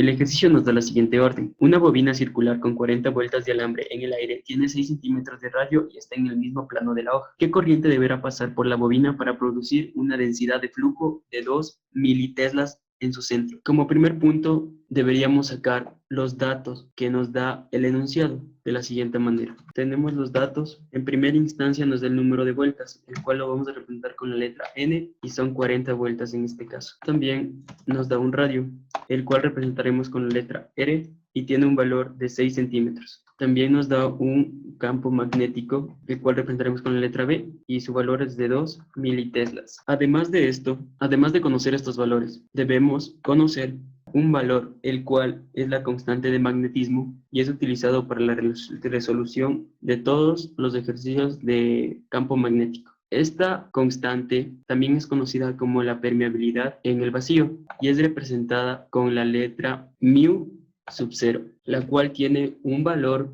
El ejercicio nos da la siguiente orden. Una bobina circular con 40 vueltas de alambre en el aire tiene 6 centímetros de radio y está en el mismo plano de la hoja. ¿Qué corriente deberá pasar por la bobina para producir una densidad de flujo de 2 militeslas en su centro? Como primer punto, deberíamos sacar los datos que nos da el enunciado de la siguiente manera. Tenemos los datos. En primera instancia nos da el número de vueltas, el cual lo vamos a representar con la letra N y son 40 vueltas en este caso. También nos da un radio, el cual representaremos con la letra R y tiene un valor de 6 centímetros. También nos da un campo magnético, el cual representaremos con la letra B y su valor es de 2 militeslas. Además de esto, además de conocer estos valores, debemos conocer un valor, el cual es la constante de magnetismo y es utilizado para la resolución de todos los ejercicios de campo magnético. Esta constante también es conocida como la permeabilidad en el vacío y es representada con la letra mu sub 0, la cual tiene un valor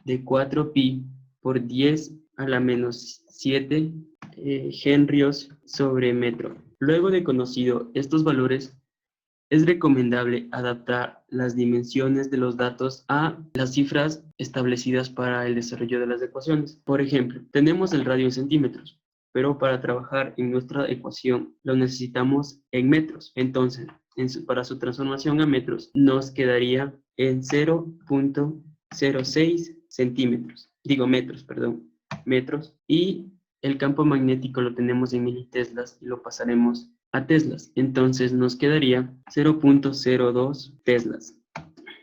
de 4pi por 10 a la menos 7 henrios sobre metro. Luego de conocido estos valores, es recomendable adaptar las dimensiones de los datos a las cifras establecidas para el desarrollo de las ecuaciones. Por ejemplo, tenemos el radio en centímetros, pero para trabajar en nuestra ecuación lo necesitamos en metros. Entonces, para su transformación a metros, nos quedaría en 0.06 centímetros. Digo metros, perdón, metros. Y el campo magnético lo tenemos en militeslas y lo pasaremos a teslas. Entonces nos quedaría 0.02 teslas.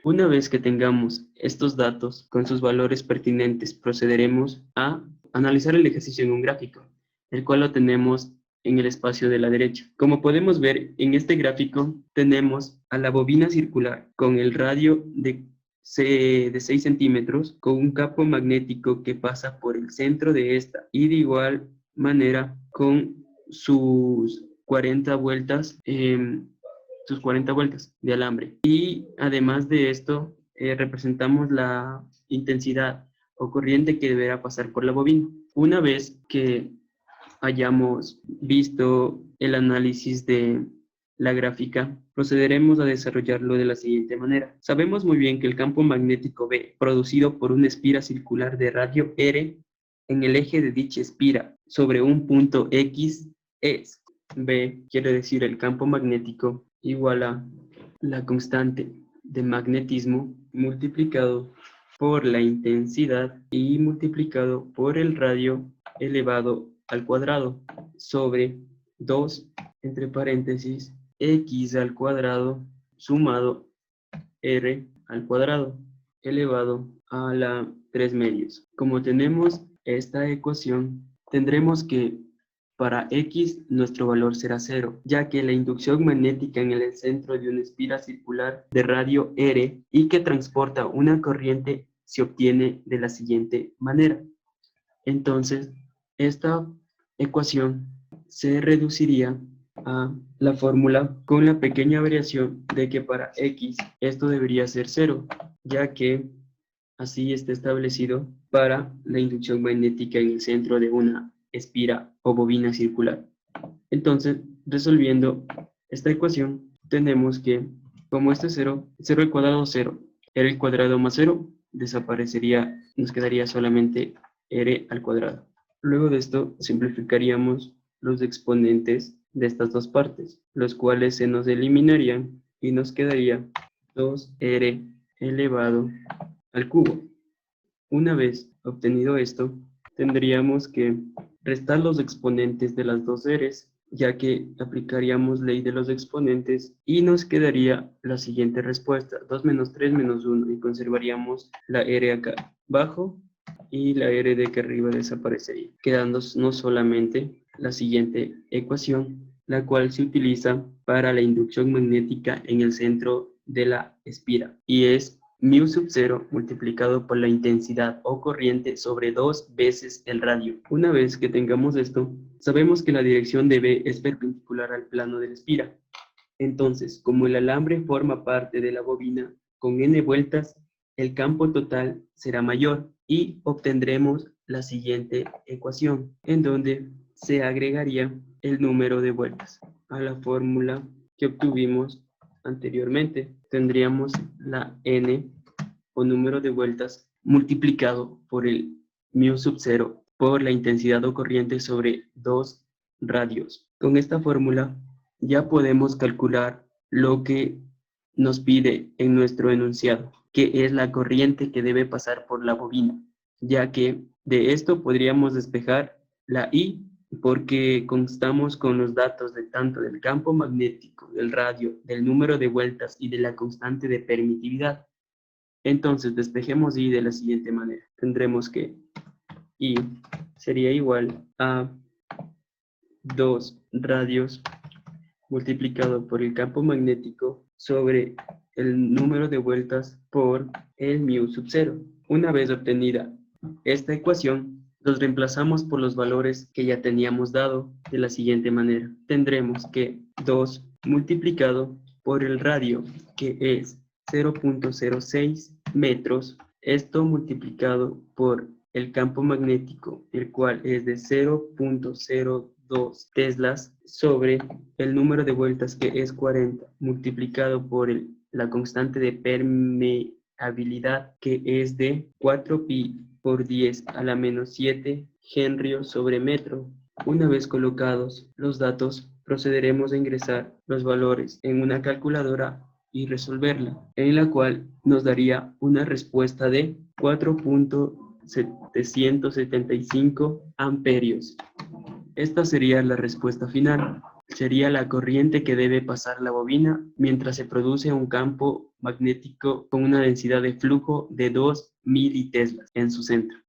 Una vez que tengamos estos datos con sus valores pertinentes, procederemos a analizar el ejercicio en un gráfico, el cual lo tenemos en el espacio de la derecha. Como podemos ver en este gráfico, tenemos a la bobina circular con el radio de 6 centímetros, con un campo magnético que pasa por el centro de esta y de igual manera con sus 40 vueltas, de alambre. Y además de esto, representamos la intensidad o corriente que deberá pasar por la bobina. Una vez que hayamos visto el análisis de la gráfica, procederemos a desarrollarlo de la siguiente manera. Sabemos muy bien que el campo magnético B, producido por una espira circular de radio R en el eje de dicha espira sobre un punto X, es B, quiere decir el campo magnético, igual a la constante de magnetismo multiplicado por la intensidad y multiplicado por el radio elevado al cuadrado sobre 2, entre paréntesis, x al cuadrado sumado r al cuadrado elevado a la 3 medios. Como tenemos esta ecuación, tendremos que para x nuestro valor será 0, ya que la inducción magnética en el centro de una espira circular de radio R y que transporta una corriente se obtiene de la siguiente manera. Entonces, esta ecuación se reduciría a la fórmula con la pequeña variación de que para x esto debería ser 0, ya que así está establecido para la inducción magnética en el centro de una espira o bobina circular. Entonces, resolviendo esta ecuación, tenemos que, como este es 0, 0 al cuadrado 0, r al cuadrado más 0, desaparecería, nos quedaría solamente r al cuadrado. Luego de esto, simplificaríamos los exponentes de estas dos partes, los cuales se nos eliminarían y nos quedaría 2r elevado al cubo. Una vez obtenido esto, tendríamos que restar los exponentes de las dos r's, ya que aplicaríamos ley de los exponentes y nos quedaría la siguiente respuesta, 2 menos 3 menos 1, y conservaríamos la r acá abajo y la r de acá arriba desaparecería, quedándonos solamente la siguiente ecuación, la cual se utiliza para la inducción magnética en el centro de la espira, y es mu sub 0 multiplicado por la intensidad o corriente sobre 2 veces el radio. Una vez que tengamos esto, sabemos que la dirección de B es perpendicular al plano de la espira. Entonces, como el alambre forma parte de la bobina con n vueltas, el campo total será mayor y obtendremos la siguiente ecuación, en donde se agregaría el número de vueltas a la fórmula que obtuvimos anteriormente, tendríamos la N o número de vueltas multiplicado por el mu sub 0 por la intensidad o corriente sobre 2 radios. Con esta fórmula ya podemos calcular lo que nos pide en nuestro enunciado, que es la corriente que debe pasar por la bobina, ya que de esto podríamos despejar la I porque constamos con los datos de tanto del campo magnético, del radio, del número de vueltas y de la constante de permitividad. Entonces despejemos I de la siguiente manera. Tendremos que I sería igual a 2 radios multiplicado por el campo magnético sobre el número de vueltas por el mu sub 0. Una vez obtenida esta ecuación, los reemplazamos por los valores que ya teníamos dado de la siguiente manera. Tendremos que 2 multiplicado por el radio, que es 0.06 metros, esto multiplicado por el campo magnético, el cual es de 0.02 teslas, sobre el número de vueltas, que es 40, multiplicado por la constante de permeabilidad, que es de 4pi por 10 a la menos 7 henrios sobre metro. Una vez colocados los datos, procederemos a ingresar los valores en una calculadora y resolverla, en la cual nos daría una respuesta de 4.775 amperios. Esta sería la respuesta final. Sería la corriente que debe pasar la bobina mientras se produce un campo magnético con una densidad de flujo de 2 militeslas en su centro.